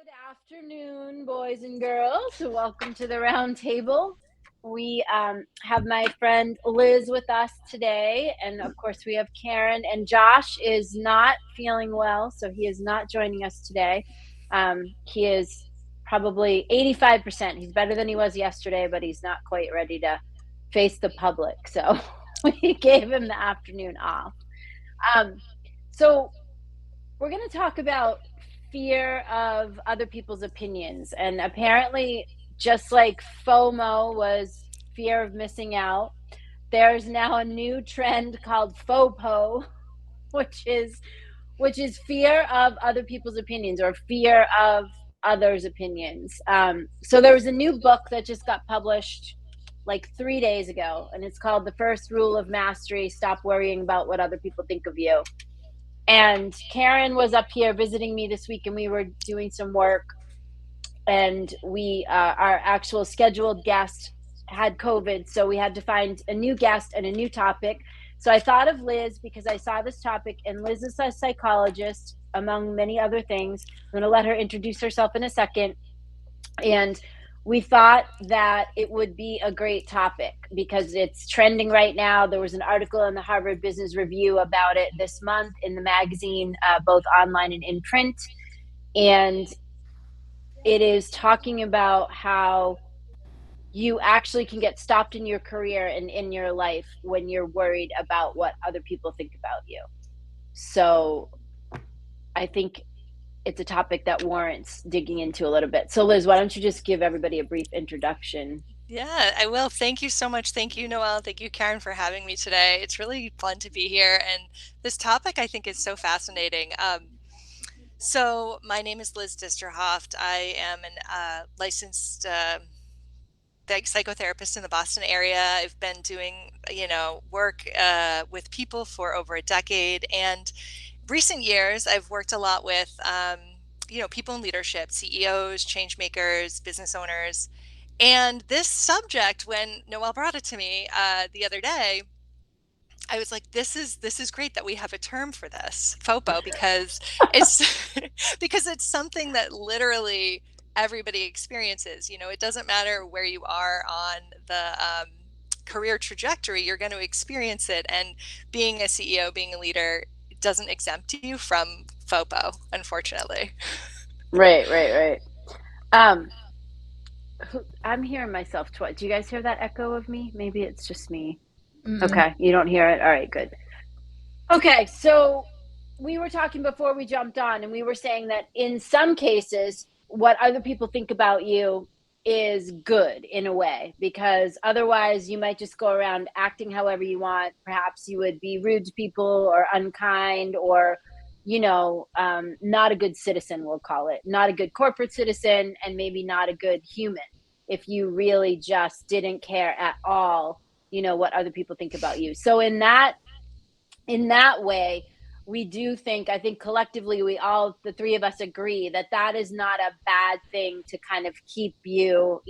Good afternoon, boys and girls. Welcome to the round table. We have my friend Liz with us today, and of course we have Karen, and Josh is not feeling well, so he is not joining us today. He is probably 85%. He's better than he was yesterday, but he's not quite ready to face the public, so we gave him the afternoon off. So we're going to talk about fear of other people's opinions. And apparently, just like FOMO was fear of missing out, there's now a new trend called FOPO, which is fear of other people's opinions or fear of others' opinions. So there was a new book that just got published like 3 days ago, and it's called The First Rule of Mastery: Stop Worrying About What Other People Think of You. And Karen was up here visiting me this week, and we were doing some work. And our actual scheduled guest had COVID, so we had to find a new guest and a new topic. So I thought of Liz because I saw this topic, and Liz is a psychologist, among many other things. I'm going to let her introduce herself in a second. And we thought that it would be a great topic because it's trending right now. There was an article in the Harvard Business Review about it this month in the magazine, both online and in print. And it is talking about how you actually can get stopped in your career and in your life when you're worried about what other people think about you. So I think it's a topic that warrants digging into a little bit. So Liz, why don't you just give everybody a brief introduction? Yeah, I will. Thank you so much. Thank you, Noelle. Thank you, Karen, for having me today. It's really fun to be here. And this topic I think is so fascinating. So my name is Liz Disterhoft. I am an licensed psychotherapist in the Boston area. I've been doing, work with people for over a decade. And recent years, I've worked a lot with, people in leadership, CEOs, change makers, business owners. And this subject, when Noelle brought it to me the other day, I was like, this is great that we have a term for this, FOPO, because it's because it's something that literally everybody experiences. It doesn't matter where you are on the career trajectory, you're going to experience it. And being a CEO, being a leader, doesn't exempt you from FOPO, unfortunately. Right. Um, I'm hearing myself twice. Do you guys hear that echo of me? Maybe it's just me. Mm-mm. Okay, you don't hear it? All right, good. Okay, so we were talking before we jumped on, and we were saying that in some cases, what other people think about you is good in a way, because otherwise you might just go around acting however you want. Perhaps you would be rude to people or unkind or, not a good citizen, we'll call it. Not a good corporate citizen, and maybe not a good human if you really just didn't care at all, what other people think about you. So in that way, I think collectively the three of us agree that that is not a bad thing to kind of keep you,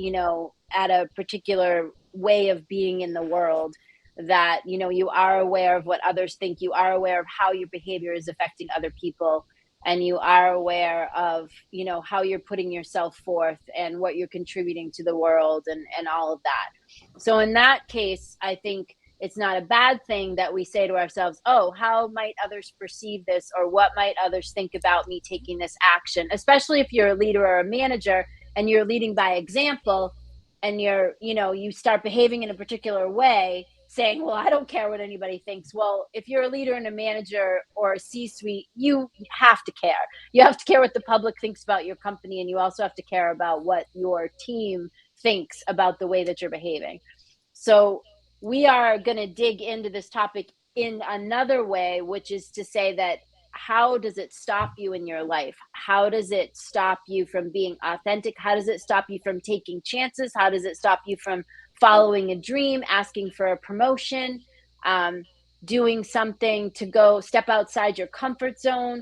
at a particular way of being in the world, that, you are aware of what others think, you are aware of how your behavior is affecting other people, and you are aware of, how you're putting yourself forth and what you're contributing to the world and all of that. So in that case, I think it's not a bad thing that we say to ourselves, oh, how might others perceive this, or what might others think about me taking this action, especially if you're a leader or a manager and you're leading by example, and you start behaving in a particular way, saying, well, I don't care what anybody thinks. Well, if you're a leader and a manager or a C-suite, you have to care. You have to care what the public thinks about your company, and you also have to care about what your team thinks about the way that you're behaving. So we are going to dig into this topic in another way, which is to say that how does it stop you in your life? How does it stop you from being authentic? How does it stop you from taking chances? How does it stop you from following a dream, asking for a promotion, doing something to go step outside your comfort zone?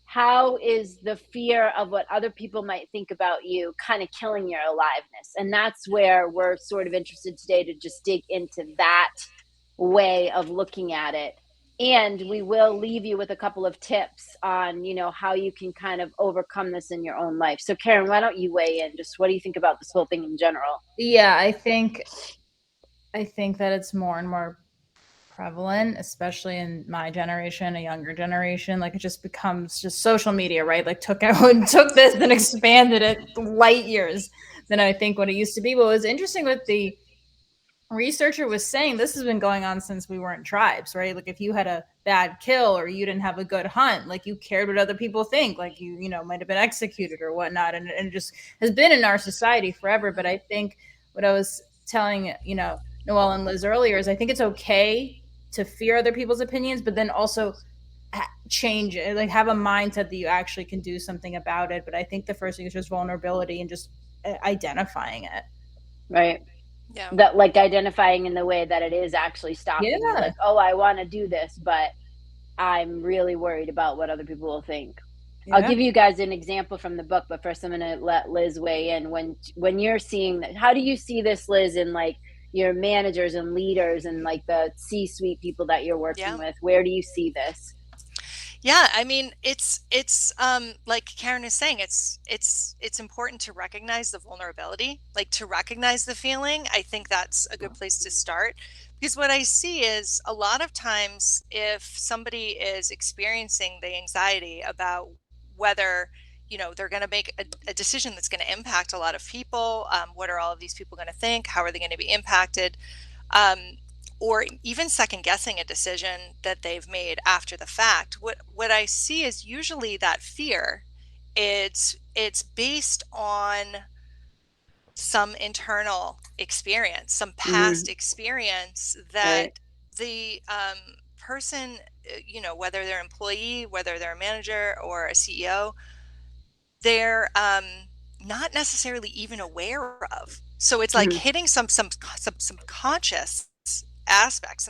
How is the fear of what other people might think about you kind of killing your aliveness? And that's where we're sort of interested today, to just dig into that way of looking at it. and we will leave you with a couple of tips on, how you can kind of overcome this in your own life. So Karen, why don't you weigh in? Just what do you think about this whole thing in general? Yeah, I think that it's more and more prevalent, especially in my generation, a younger generation. Like it just becomes just social media, right? Like took this and expanded it light years than I think what it used to be. What was interesting with the researcher was saying, this has been going on since we weren't tribes, right? Like if you had a bad kill or you didn't have a good hunt, like you cared what other people think, like you might have been executed or whatnot, and it just has been in our society forever. But I think what I was telling Noelle and Liz earlier is I think it's okay to fear other people's opinions, but then also change it, like have a mindset that you actually can do something about it. But I think the first thing is just vulnerability and just identifying it. Right. Yeah. That, like, identifying in the way that it is actually stopping you, Yeah, like, oh, I want to do this, but I'm really worried about what other people will think. I'll yeah. give you guys an example from the book, but first I'm going to let Liz weigh in. When you're seeing that, how do you see this, Liz, in like your managers and leaders and like the C-suite people that you're working Yeah. with? Where do you see this? Yeah, I mean, it's like Karen is saying, it's important to recognize the vulnerability, like to recognize the feeling. I think that's a good place to start because what I see is a lot of times if somebody is experiencing the anxiety about whether, they're going to make a decision that's going to impact a lot of people, what are all of these people going to think? How are they going to be impacted? um, or even second guessing a decision that they've made after the fact. What I see is usually that fear. It's based on some internal experience, some Mm-hmm. past experience Right. that the person, whether they're an employee, whether they're a manager or a CEO, they're not necessarily even aware of. So it's like Mm-hmm. hitting some conscious aspects,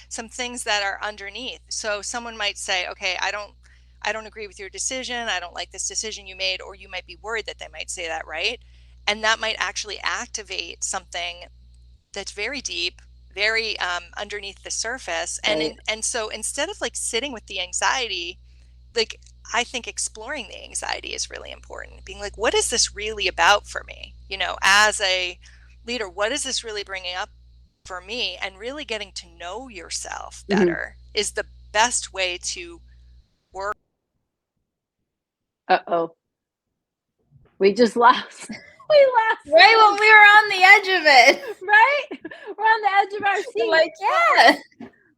some things that are underneath. So someone might say, okay, I don't agree with your decision. I don't like this decision you made, or you might be worried that they might say that, right? And that might actually activate something that's very deep, very underneath the surface. Right. And so instead of like sitting with the anxiety, like I think exploring the anxiety is really important. Being like, what is this really about for me? As a leader, what is this really bringing up for me? And really getting to know yourself Mm-hmm. better is the best way to work. Uh-oh. We just lost. We lost Right when Liz. we were on the edge of it. Right? We're on the edge of our We're seat. like, yeah,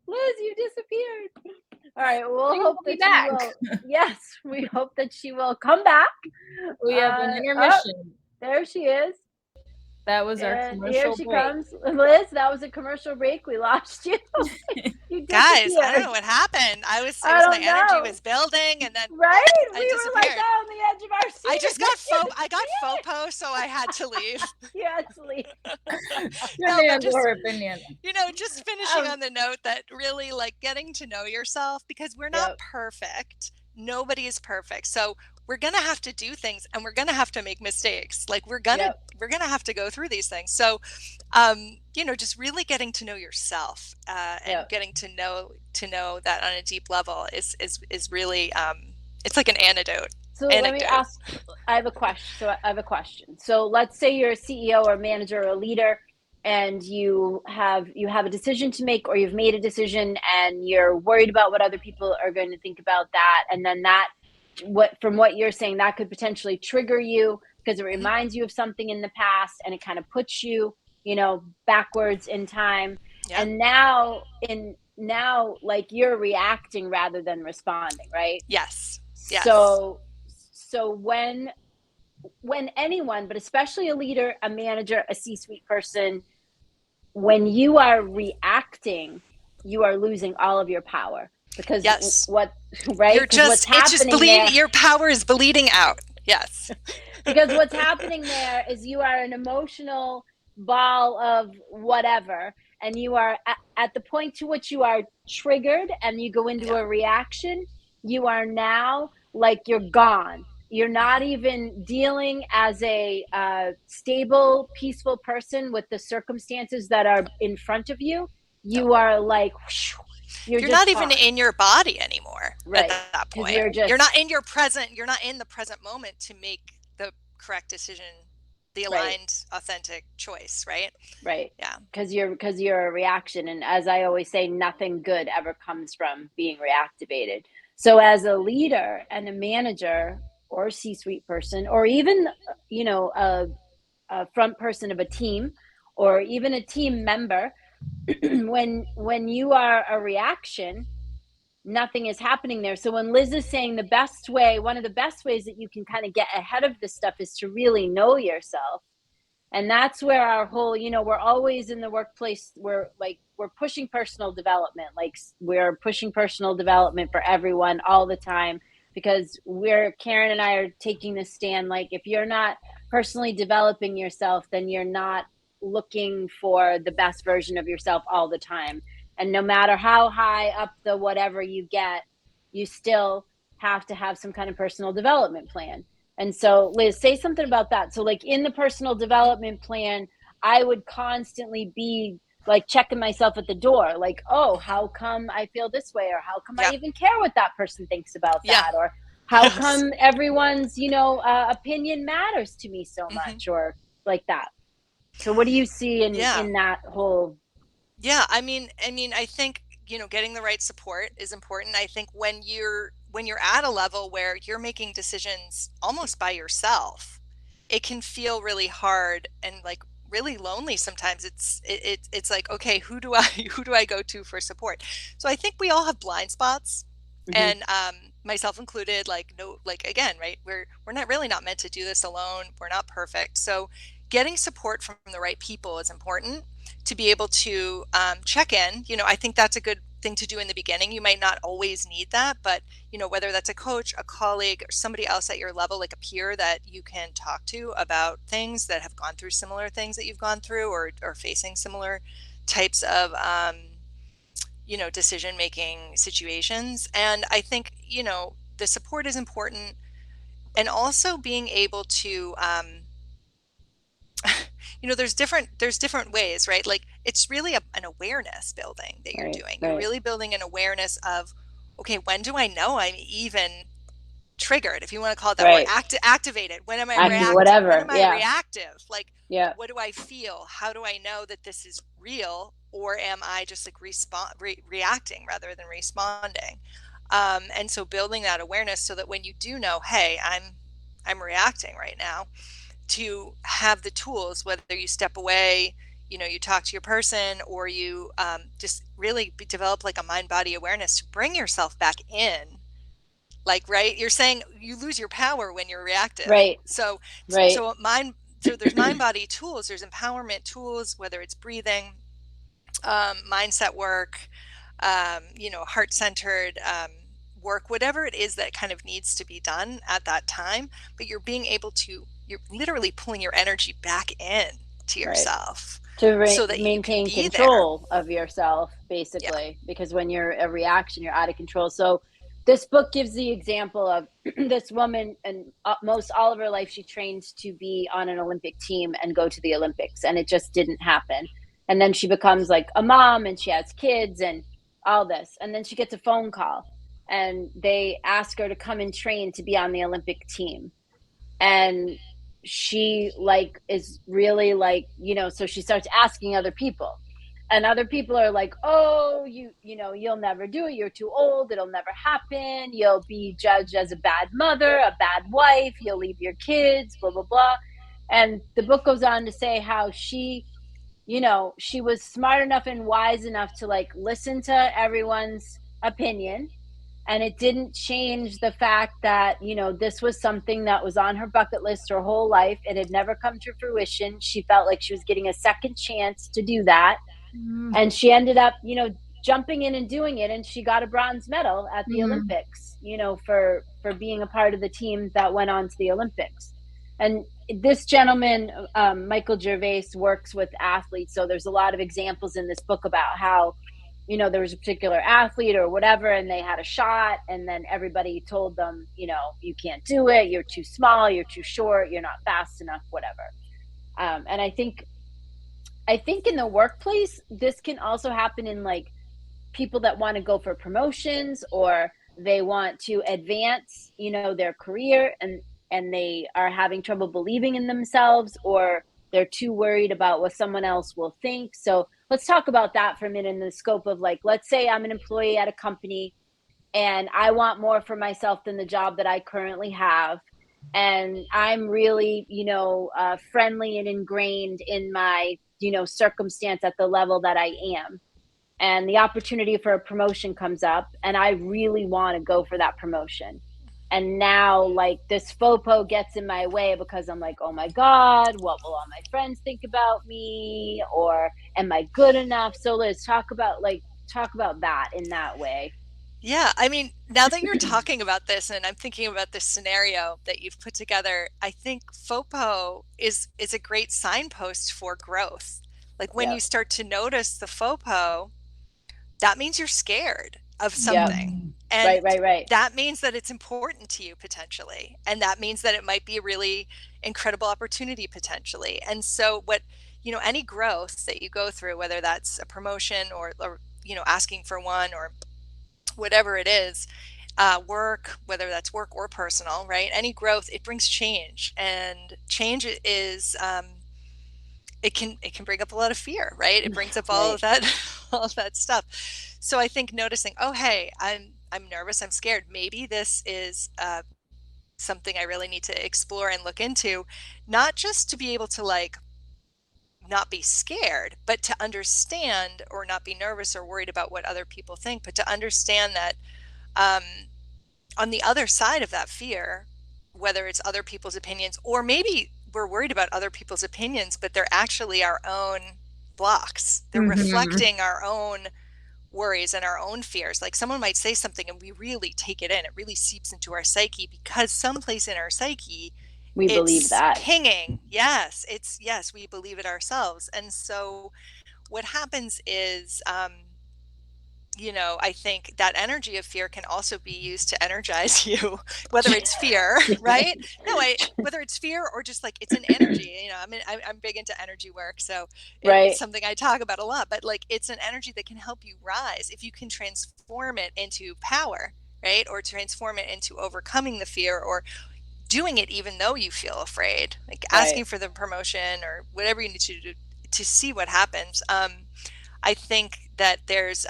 Liz, you disappeared. All right, we'll we hope will be that she back. will. Yes, we hope that she will come back. We have an Oh, intermission. there she is. That was our And here commercial she break. comes. Liz, that was a commercial break. We lost you. You Guys, I don't know disappeared. what happened. It I was my don't energy know. was building and then Right? I We were like disappeared. on the edge of our I seat just and then got you I got disappeared. FOPO, so I had to leave. You had to leave. No, Opinion but to just her opinion. just finishing Um, on the note that really like getting to know yourself because we're not yep, perfect. Nobody is perfect. So we're going to have to do things and we're going to have to make mistakes. Like yep, we're going to have to go through these things. So just really getting to know yourself and yep. getting to know that on a deep level is really it's like an So let me anecdote. ask. I have a question. So let's say you're a CEO or manager or a leader, and you have a decision to make, or you've made a decision, and you're worried about what other people are going to think about that, and then that, from what you're saying, that could potentially trigger you because it Hmm. reminds you of something in the past, and it kind of puts you, backwards in time, Yeah. and now like you're reacting rather than responding, right? Yes. Yes. So when anyone, but especially a leader, a manager, a C-suite person, when you are reacting, you are losing all of your power because Yes. what right? Because what's It's just happening bleeding. there Your power is bleeding out. Yes. because what's happening there is you are an emotional ball of whatever, and you are at the point to which you are triggered and you go into Yeah. a reaction. You are now like you're gone. You're not Hmm. even dealing as a stable, peaceful person with the circumstances that are in front of you. No. You are like whoosh, You're you're just not even on. in your body anymore at Right. that Because point. you're You're just, not in your present, you're not in the present moment to make the correct decision, the right. aligned, authentic choice, right? Right. Yeah. Because you're a reaction. And as I always say, nothing good ever comes from being reactivated. So as a leader and a manager or a C-suite person, or even, a front person of a team, or even a team member, when you are a reaction, nothing is happening there. So when Liz is saying one of the best ways that you can kind of get ahead of this stuff is to really know yourself. And that's where our whole, we're always in the workplace, we're pushing personal development, like we're pushing personal development for everyone all the time, because Karen and I are taking this stand, like if you're not personally developing yourself, then you're not looking for the best version of yourself all the time. And no matter how high up the whatever you get, you still have to have some kind of personal development plan. And so, Liz, say something about that. So, like in the personal development plan, I would constantly be like checking myself at the door, like, oh, Mm-hmm. how come I feel this way? Or how come I Yeah. even care what that person thinks about Yeah. that? Or how Yes. come everyone's, opinion matters to me so Mm-hmm. much? Or like that. So, what do you see Yeah. in that whole? Yeah, I mean, I think, getting the right support is important. I think when you're at a level where you're making decisions almost by yourself, it can feel really hard and like really lonely sometimes. It's like, okay, who do I who do I go to for support? So I think we all have blind spots, Mm-hmm, and myself included, like no, like again, right? We're not really not meant to do this alone. We're not perfect. So getting support from the right people is important to be able to check in. I think that's a good thing to do in the beginning. You might not always need that, but whether that's a coach, a colleague, or somebody else at your level, like a peer that you can talk to about things that have gone through similar things that you've gone through, or facing similar types of decision making situations. And I think the support is important, and also being able to there's different ways, right? Like it's really an awareness building that you're right, doing. You're right, really building an awareness of, okay, when do I know I'm even triggered, if you want to call it that, or right. activated? When am I Active, when whatever. am I Yeah, reactive? Like, yeah, what do I feel? How do I know that this is real, or am I just like reacting rather than responding? And so building that awareness so that when you do know, hey, I'm reacting right now, to have the tools, whether you step away, you talk to your person, or you just really develop like a mind body awareness to bring yourself back in. Like, right, you're saying you lose your power when you're reactive. right, So right, so mind so there's mind body tools, there's empowerment tools, whether it's breathing, mindset work, heart centered work, whatever it is that kind of needs to be done at that time. But you're literally pulling your energy back in to right. yourself To so that you can maintain be there. control of yourself, Yeah. basically, because when you're a reaction, you're out of control. So this book gives the example of this woman, and most all of her life she trained to be on an Olympic team and go to the Olympics, and it just didn't happen. And then she becomes like a mom, and she has kids and all this, and then she gets a phone call, and they ask her to come and train to be on the Olympic team. And she like is really like, so she starts asking other people, and other people are like, oh, you'll never do it, you're too old, it'll never happen, you'll be judged as a bad mother, a bad wife, you'll leave your kids, blah blah blah. And the book goes on to say how she was smart enough and wise enough to like listen to everyone's opinion, and it didn't change the fact that this was something that was on her bucket list her whole life. It had never come to fruition. She felt like she was getting a second chance to do that, Mm-hmm. and she ended up jumping in and doing it, and she got a bronze medal at the Mm-hmm. Olympics, for being a part of the team that went on to the Olympics. And this gentleman, Michael Gervais, works with athletes, so there's a lot of examples in this book about how there was a particular athlete or whatever, and they had a shot, and then everybody told them, you can't do it, you're too small, you're too short, you're not fast enough, whatever. And I think in the workplace, this can also happen in like people that want to go for promotions, or they want to advance, their career, and they are having trouble believing in themselves, or they're too worried about what someone else will think. So let's talk about that for a minute in the scope of, like, let's say I'm an employee at a company and I want more for myself than the job that I currently have. And I'm really, friendly and ingrained in my, circumstance at the level that I am. And the opportunity for a promotion comes up, and I really want to go for that promotion. And now, like, this FOPO gets in my way because I'm like, oh my God, what will all my friends think about me? Or am I good enough? So Liz, talk about that in that way. Yeah, I mean, now that you're talking about this and I'm thinking about this scenario that you've put together, I think FOPO is a great signpost for growth. Like when you Yep. start to notice the FOPO, that means you're scared of Yep. something. And Right. that means that it's important to you potentially. And that means that it might be a really incredible opportunity potentially. And so any growth that you go through, whether that's a promotion or asking for one or whatever it is, work, whether that's work or personal, right? Any growth, it brings change, and change is it can bring up a lot of fear, right? It brings up all Right. of that all of that stuff. So I think noticing, oh hey, I'm nervous, I'm scared. Maybe this is something I really need to explore and look into, not just to be able to like not be scared, but to understand, or not be nervous or worried about what other people think, but to understand that um, on the other side of that fear, whether it's other people's opinions, or maybe we're worried about other people's opinions, but they're actually our own blocks. They're Mm-hmm. reflecting our own worries and our own fears. Like someone might say something and we really take it in. It really seeps into our psyche because someplace in our psyche We believe it's that. pinging. Yes, we believe it ourselves. And so what happens is I think that energy of fear can also be used to energize you, whether it's fear, right? No, whether it's fear or just like it's an energy. I'm big into energy work, so it's Right. something I talk about a lot. But like, it's an energy that can help you rise if you can transform it into power, right? Or transform it into overcoming the fear, or doing it even though you feel afraid, like Right. asking for the promotion or whatever you need to do to see what happens. I think that there's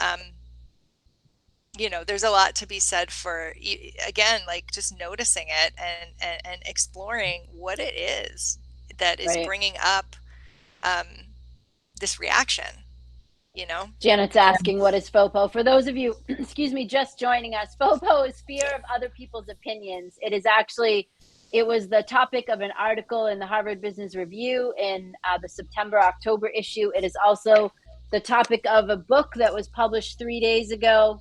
a lot to be said for, again, like just noticing it and exploring what it is that is Right. bringing up um, this reaction, you know? Janet's asking, what is FOPO? For those of you, excuse me, just joining us, FOPO is fear of other people's opinions. It was the topic of an article in the Harvard Business Review in the September-October issue. It is also the topic of a book that was published 3 days ago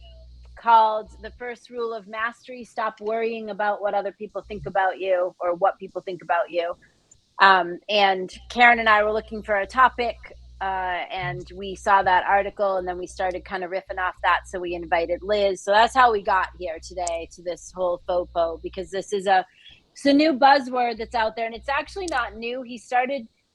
called The First Rule of Mastery: Stop Worrying About What Other People Think About You, or What People Think About You. And Karen and I were looking for a topic, and we saw that article, and then we started kind of riffing off that. So we invited Liz. So that's how we got here today to this whole FOPO, because it's a new buzzword that's out there, and it's actually not new.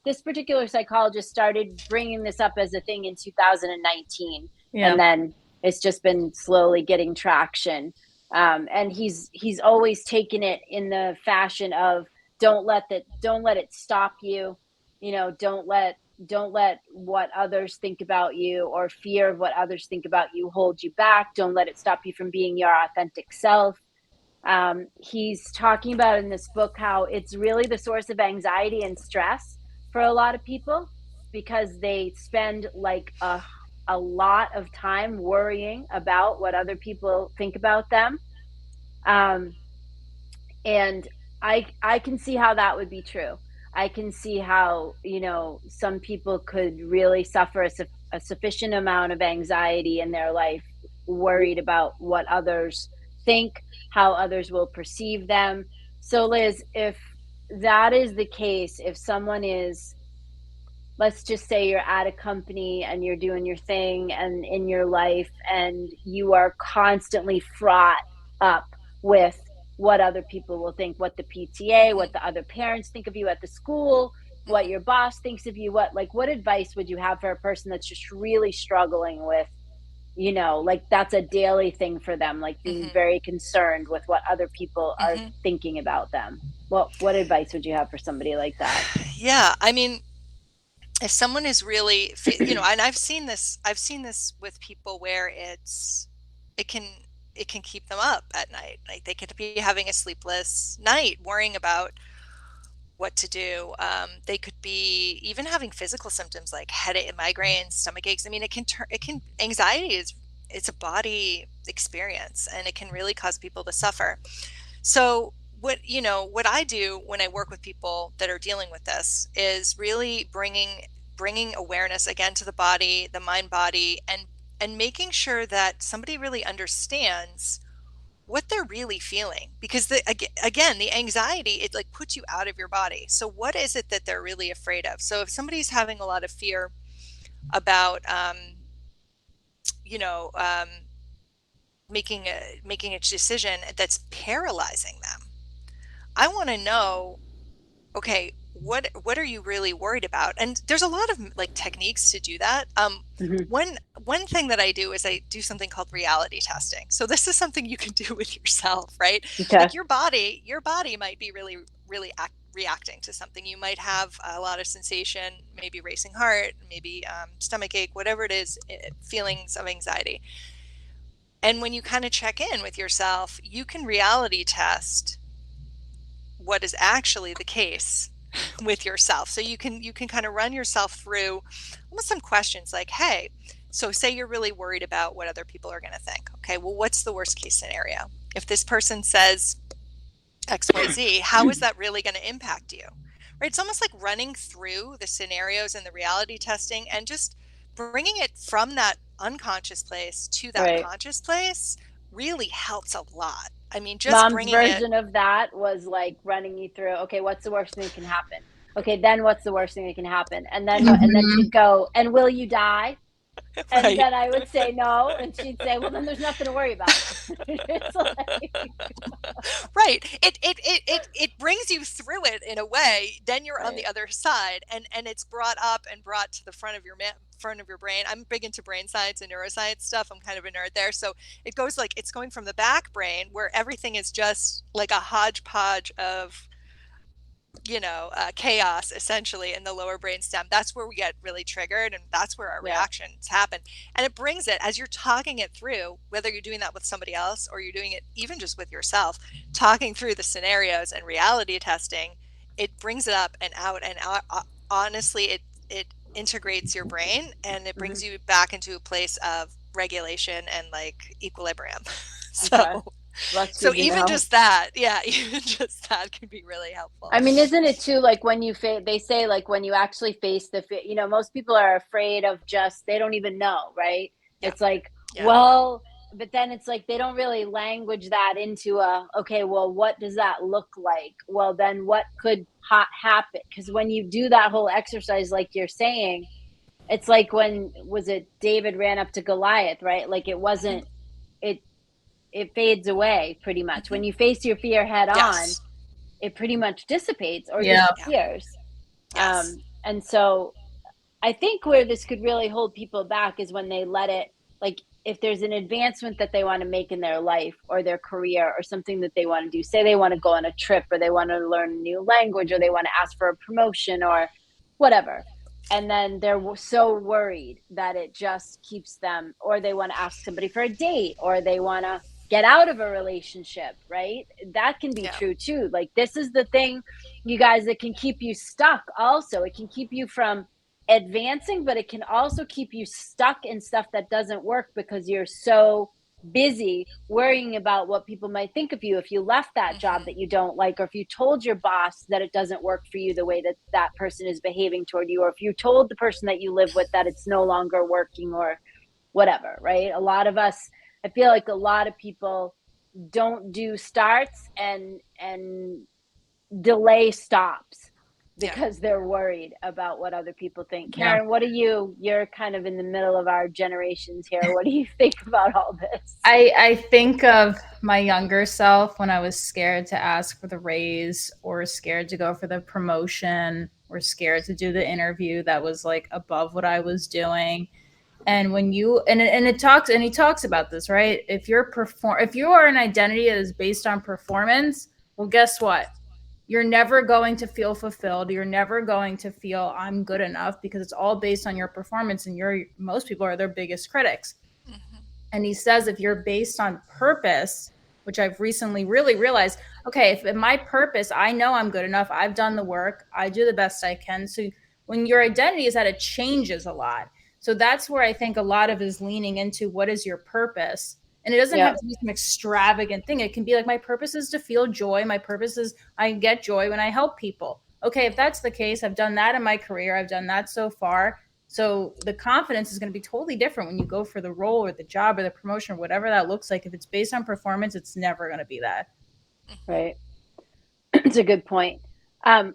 This particular psychologist started bringing this up as a thing in 2019, Yeah. and then it's just been slowly getting traction. And he's always taken it in the fashion of, don't let it stop you. Don't let what others think about you, or fear of what others think about you, hold you back. Don't let it stop you from being your authentic self. He's talking about in this book how it's really the source of anxiety and stress for a lot of people, because they spend like a lot of time worrying about what other people think about them. um, and I can see how that would be true. I can see how, some people could really suffer a sufficient amount of anxiety in their life, worried about what others think, how others will perceive them. So Liz, if that is the case, if someone is, let's just say you're at a company and you're doing your thing and in your life, and you are constantly fraught up with what other people will think, what the PTA, what Hmm. the other parents think of you at the school, what Hmm. your boss thinks of you, what advice would you have for a person that's just really struggling with you know, like that's a daily thing for them, like being Hmm. very concerned with what other people are Hmm. thinking about them. What advice would you have for somebody like that? Yeah, I mean, if someone is really, and I've seen this with people where it can it can keep them up at night. Like they could be having a sleepless night, worrying about what to do. They could be even having physical symptoms like headache, migraines, stomach aches. I mean, anxiety it's a body experience, and it can really cause people to suffer. So what I do when I work with people that are dealing with this is really bringing awareness again to the body, the mind body, and making sure that somebody really understands what they're really feeling, because again, the anxiety, it like puts you out of your body. So what is it that they're really afraid of? So if somebody's having a lot of fear about you know um, making a decision that's paralyzing them, I want to know, okay, what are you really worried about? And there's a lot of like techniques to do that. Hmm. One thing that I do is I do something called reality testing. So this is something you can do with yourself, right? Okay. Like your body might be really reacting to something. You might have a lot of sensation, maybe racing heart, maybe stomach ache, whatever it is, feelings of anxiety. And when you kind of check in with yourself, you can reality test what is actually the case with yourself. So you can kind of run yourself through almost some questions like, hey, so say you're really worried about what other people are going to think. Okay, well, what's the worst case scenario? If this person says XYZ, how is that really going to impact you? Right? It's almost like running through the scenarios and the reality testing and just bringing it from that unconscious place to that Right. conscious place really helps a lot. I mean, just Mom's bringing it. version of that was like running you through, okay, what's the worst thing that can happen? Okay, then what's the worst thing that can happen? And then what? And then she'd Mhm. go, and will you die? And Right. then I would say no, and she'd say, well, then there's nothing to worry about. It's like, Right. It brings you through it in a way. Then you're on right, the other side, and it's brought up and brought to the front of your brain. I'm big into brain science and neuroscience stuff. I'm kind of a nerd there. So it goes like it's going from the back brain where everything is just like a hodgepodge of chaos essentially in the lower brain stem. That's where we get really triggered, and that's where our yeah, reactions happen. And it brings it, as you're talking it through, whether you're doing that with somebody else or you're doing it even just with yourself, talking through the scenarios and reality testing, it brings it up and out. And honestly, it integrates your brain, and it hmm, brings you back into a place of regulation and like equilibrium. okay, so well, that's so good to even know. just that, yeah, even just that can be really helpful. I mean, isn't it too like when they say like when you actually face you know, most people are afraid of just they don't even know, right? Yeah. It's like, Yeah. well, but then it's like they don't really language that into a okay, well, what does that look like? Well, then what could happen? Because when you do that whole exercise, like you're saying, it's like when was it David ran up to Goliath, right? Like it Mhm. wasn't it it fades away pretty much when Mhm. you face your fear head on, Yes. it pretty much dissipates or Yeah. Yeah. disappears. Yes. And so I think where this could really hold people back is when they let it, like, if there's an advancement that they want to make in their life or their career or something that they want to do, say they want to go on a trip or they want to learn a new language or they want to ask for a promotion or whatever. And then they're so worried that it just keeps them, or they want to ask somebody for a date or they want to get out of a relationship, right? That can be Yeah. true too. Like, this is the thing, you guys, that can keep you stuck also. It can keep you from advancing, but it can also keep you stuck in stuff that doesn't work because you're so busy worrying about what people might think of you if you left that job Mhm. that you don't like, or if you told your boss that it doesn't work for you the way that that person is behaving toward you, or if you told the person that you live with that it's no longer working or whatever, right? A lot of us, I feel like a lot of people don't do starts and delay stops Yeah. because they're worried about what other people think. Yeah. Karen, what are you? You're kind of in the middle of our generations here. What do you think about all this? I think of my younger self when I was scared to ask for the raise or scared to go for the promotion or scared to do the interview that was like above what I was doing. And when you and it talks and he talks about this, right? If you are an identity that is based on performance, well, guess what? You're never going to feel fulfilled. You're never going to feel I'm good enough because it's all based on your performance, and most people are their biggest critics. Mm-hmm. And he says if you're based on purpose, which I've recently really realized, okay, if my purpose, I know I'm good enough, I've done the work, I do the best I can. So when your identity is that, it changes a lot. So that's where I think a lot of is leaning into what is your purpose. And it doesn't have Yep. to be some extravagant thing. It can be like, my purpose is to feel joy. My purpose is I get joy when I help people. Okay, if that's the case, I've done that in my career. I've done that so far. So the confidence is going to be totally different when you go for the role or the job or the promotion or whatever that looks like. If it's based on performance, it's never going to be that. Right. It's a good point.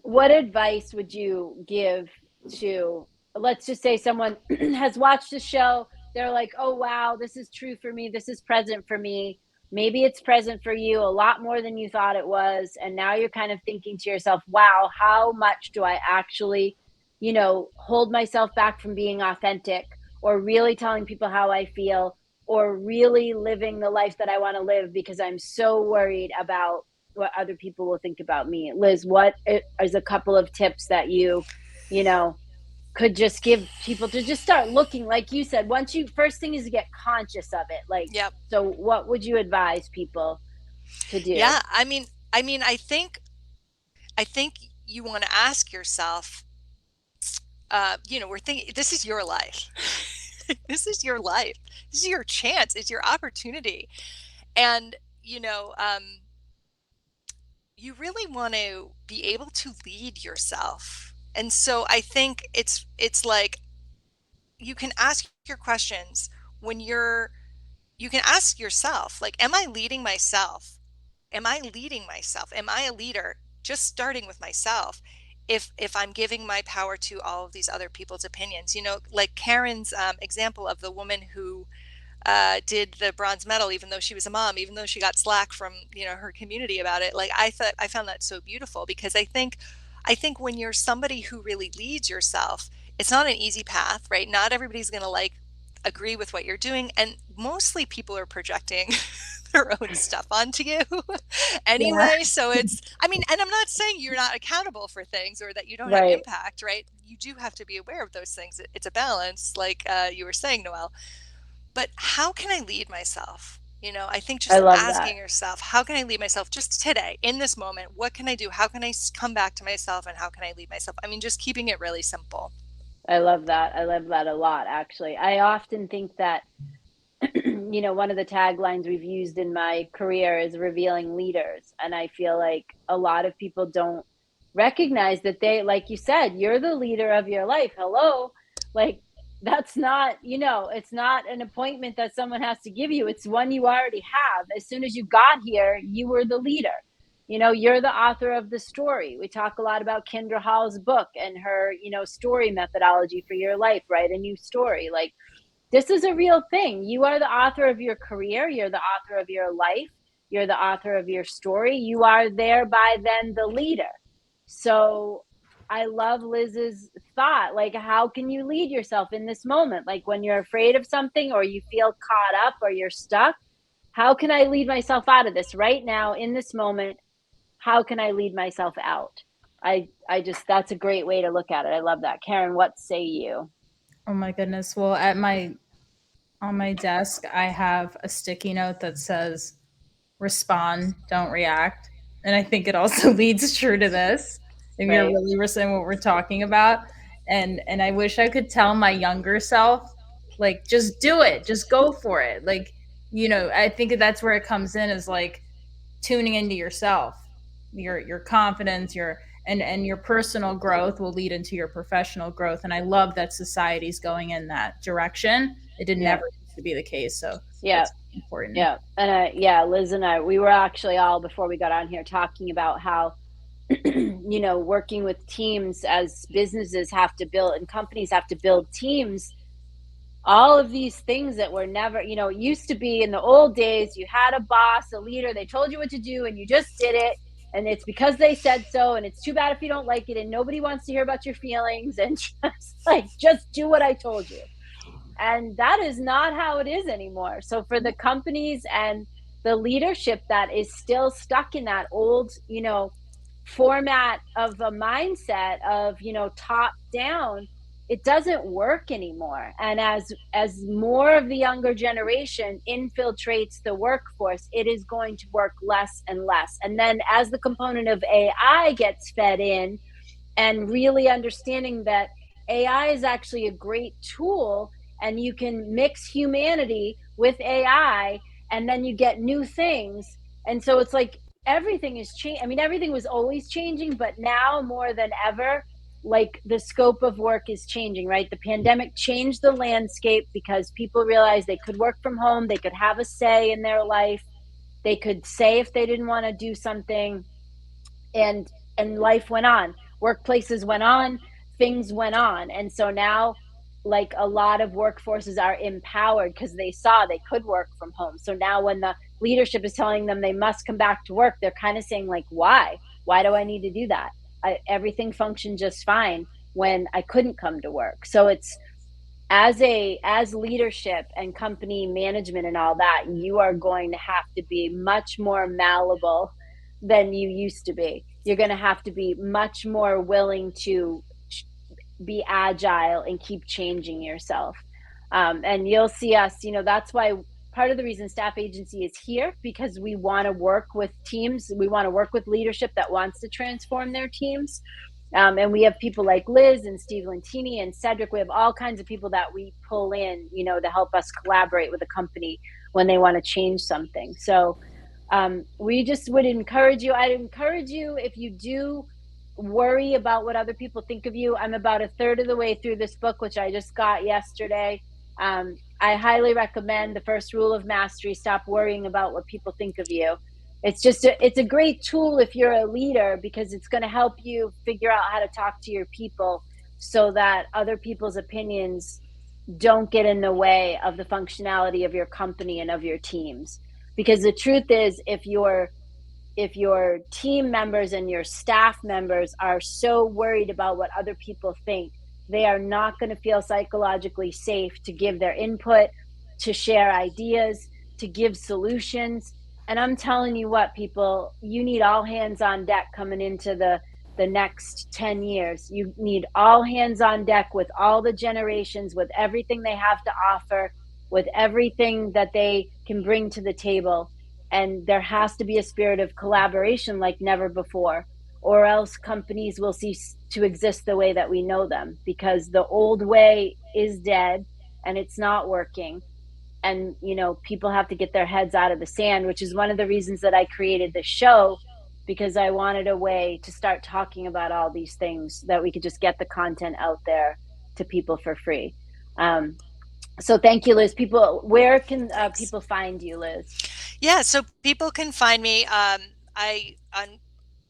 What advice would you give to, let's just say someone has watched the show, they're like, oh, wow, this is true for me, this is present for me. Maybe it's present for you a lot more than you thought it was. And now you're kind of thinking to yourself, wow, how much do I actually, hold myself back from being authentic or really telling people how I feel or really living the life that I want to live because I'm so worried about what other people will think about me. Liz, what is a couple of tips that you know, could just give people to just start looking, like you said, once you, first thing is to get conscious of it. Like, Yep. so what would you advise people to do? Yeah. I mean, I think you want to ask yourself, we're thinking this is your life. This is your life. This is your chance. It's your opportunity. And, you really want to be able to lead yourself. And so I think it's like you can ask your questions when you can ask yourself, like, am I leading myself? Am I leading myself? Am I a leader? Just starting with myself. If I'm giving my power to all of these other people's opinions, like Karen's example of the woman who did the bronze medal, even though she was a mom, even though she got slack from her community about it. Like I found that so beautiful because I think when you're somebody who really leads yourself, it's not an easy path, right? Not everybody's going to agree with what you're doing, and mostly people are projecting their own stuff onto you Yeah. anyway. So I mean, and I'm not saying you're not accountable for things or that you don't have Right. impact, right? You do have to be aware of those things. It's a balance, like you were saying, Noelle. But how can I lead myself? I think I just love that. asking yourself, how can I lead myself just today, in this moment? What can I do? How can I come back to myself and how can I lead myself? I mean, just keeping it really simple. I love that. I love that a lot, actually. I often think that one of the taglines we've used in my career is revealing leaders. And I feel like a lot of people don't recognize that they, like you said, you're the leader of your life. Hello. Like, that's not, it's not an appointment that someone has to give you. It's one you already have. As soon as you got here, you were the leader. You're the author of the story. We talk a lot about Kendra Hall's book and her, story methodology for your life, write a new story. Like, this is a real thing. You are the author of your career. You're the author of your life. You're the author of your story. You are thereby then the leader. So I love Liz's thought. Like, how can you lead yourself in this moment? Like, when you're afraid of something or you feel caught up or you're stuck, how can I lead myself out of this right now in this moment? How can I lead myself out? I just, that's a great way to look at it. I love that. Karen, what say you? Oh my goodness. Well, at my on my desk, I have a sticky note that says respond, don't react. And I think it also leads true to this. If you're Right. really listening what we're talking about. And I wish I could tell my younger self, like, just do it, just go for it. Like, I think that's where it comes in, is like tuning into yourself, your confidence, and your personal growth will lead into your professional growth. And I love that society's going in that direction. It did Yeah. never used to be the case. So Yeah. that's important. Yeah. And yeah, Liz and I, we were actually all before we got on here talking about how, working with teams as businesses have to build and companies have to build teams, all of these things that were never, it used to be in the old days, you had a boss, a leader, they told you what to do and you just did it. And it's because they said so. And it's too bad if you don't like it and nobody wants to hear about your feelings and just like, just do what I told you. And that is not how it is anymore. So for the companies and the leadership that is still stuck in that old, format of a mindset of, top down, it doesn't work anymore. And as more of the younger generation infiltrates the workforce, it is going to work less and less. And then as the component of AI gets fed in, and really understanding that AI is actually a great tool, and you can mix humanity with AI, and then you get new things. And so it's like everything is changing. I mean, everything was always changing, but now more than ever, like the scope of work is changing, right? The pandemic changed the landscape because people realized they could work from home, they could have a say in their life, they could say if they didn't want to do something, and life went on, workplaces went on, things went on. And so now, like, a lot of workforces are empowered because they saw they could work from home. So now when the leadership is telling them they must come back to work, they're kind of saying, like, why do I need to do that? Everything functioned just fine when I couldn't come to work. So it's, as leadership and company management and all that, you are going to have to be much more malleable than you used to be. You're going to have to be much more willing to be agile and keep changing yourself. And you'll see us, that's why part of the reason staff agency is here, because we want to work with teams. We want to work with leadership that wants to transform their teams. And we have people like Liz and Steve Lentini and Cedric. We have all kinds of people that we pull in, to help us collaborate with a company when they want to change something. So we just would encourage you. I'd encourage you, if you do worry about what other people think of you. I'm about a third of the way through this book, which I just got yesterday. I highly recommend The First Rule of Mastery. Stop worrying about what people think of you. It's a great tool if you're a leader, because it's going to help you figure out how to talk to your people so that other people's opinions don't get in the way of the functionality of your company and of your teams. Because the truth is, if your team members and your staff members are so worried about what other people think, they are not going to feel psychologically safe to give their input, to share ideas, to give solutions. And I'm telling you what, people, you need all hands on deck coming into the next 10 years. You need all hands on deck with all the generations, with everything they have to offer, with everything that they can bring to the table. And there has to be a spirit of collaboration like never before, or else companies will cease to exist the way that we know them, because the old way is dead and it's not working. And people have to get their heads out of the sand, which is one of the reasons that I created the show, because I wanted a way to start talking about all these things, that we could just get the content out there to people for free. So thank you, Liz. Where can Thanks. people find you, Liz? Yeah, so people can find me I on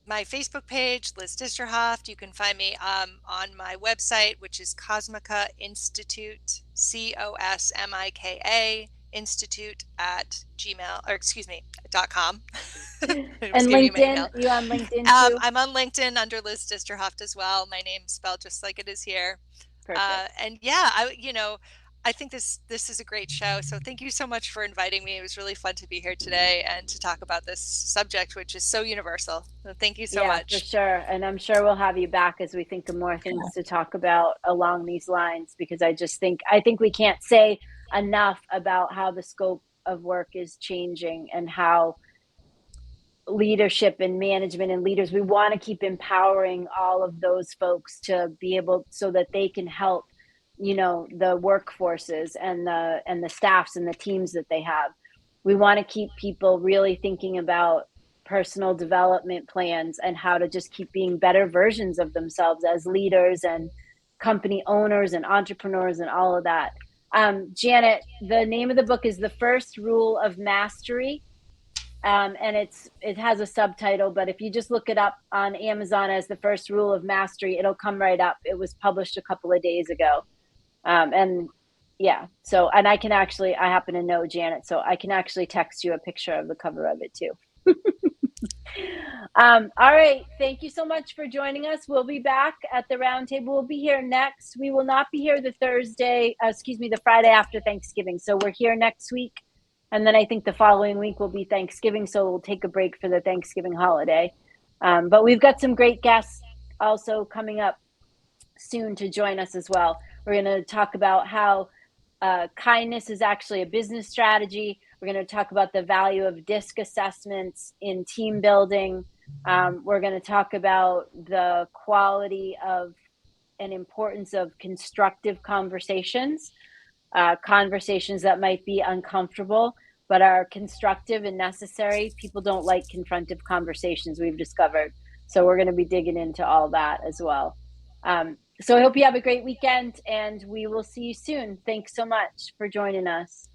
my Facebook page, Liz Disterhoft. You can find me on my website, which is Cosmica Institute, COSMIKA Institute at Gmail, or excuse me, .com. I was And giving you my LinkedIn, email. you on LinkedIn too? I'm on LinkedIn under Liz Disterhoft as well. My name's spelled just like it is here. Perfect. And yeah, I think this is a great show. So thank you so much for inviting me. It was really fun to be here today and to talk about this subject, which is so universal. So thank you so Yeah, for much. sure. And I'm sure we'll have you back as we think of more things to talk about along these lines, because I think we can't say enough about how the scope of work is changing, and how leadership and management and leaders, we want to keep empowering all of those folks to be able, so that they can help the workforces and the staffs and the teams that they have. We want to keep people really thinking about personal development plans and how to just keep being better versions of themselves as leaders and company owners and entrepreneurs and all of that. Janet, the name of the book is The First Rule of Mastery. And it has a subtitle, but if you just look it up on Amazon as The First Rule of Mastery, it'll come right up. It was published a couple of days ago. And yeah, so, and I happen to know Janet, so I can actually text you a picture of the cover of it too. All right. Thank you so much for joining us. We'll be back at the roundtable. We'll be here next. We will not be here the the Friday after Thanksgiving. So we're here next week. And then I think the following week will be Thanksgiving. So we'll take a break for the Thanksgiving holiday. But we've got some great guests also coming up soon to join us as well. We're going to talk about how kindness is actually a business strategy. We're going to talk about the value of DISC assessments in team building. We're going to talk about the quality of and importance of constructive conversations, conversations that might be uncomfortable but are constructive and necessary. People don't like confrontive conversations, we've discovered. So we're going to be digging into all that as well. So I hope you have a great weekend, and we will see you soon. Thanks so much for joining us.